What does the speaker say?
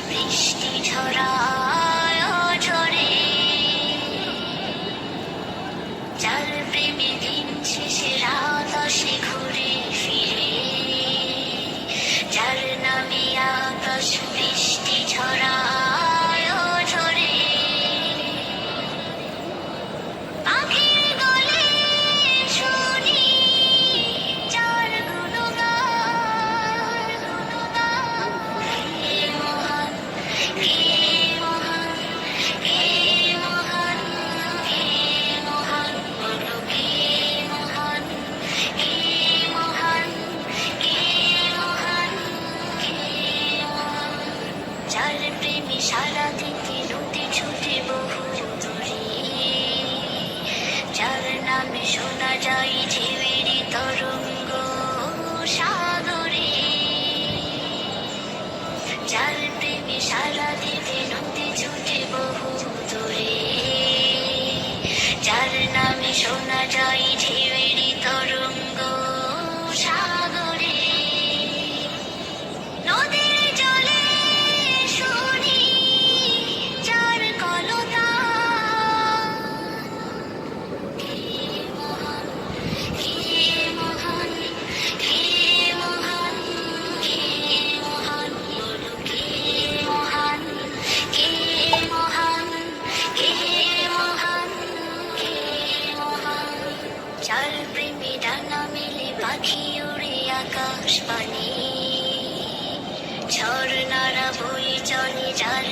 বৃষ্টি ঝরায় ঝরে, যার প্রেমে দিন শেষে রাত আসে ঘুরে ফিরে, যার নামে আকাশ বৃষ্টি ঝরায় ঝরে। পাখির গলে শুনি যার গুণগান, কে মহান, কে মহান, কে মহান, কে মহান, বলো কে মহান, কে মহান, কে মহান, কে মহান। যার প্রেমে সারা দিতে নদী ছুটে বহু দূরে, যার নামে শোনা যায় ঢেউয়েরই তরঙ্গ সাগরে, যার প্রেমে সারা দিতে নদী ছুটে বহু দূরে, যার নামে শোনা যায় ঢেউয়েরই তরঙ্গ সাগরে। নদীর জলে শুনি যার কলতান, কে মহান, কে মহান, কে মহান, কে মহান, বলো কে মহান, কে মহান, কে মহান, কে মহান। যার প্রেমে ডানা মেলে পাখি উড়ে আকাশ পানে, ঝর্ণারা বয়ে চলে যার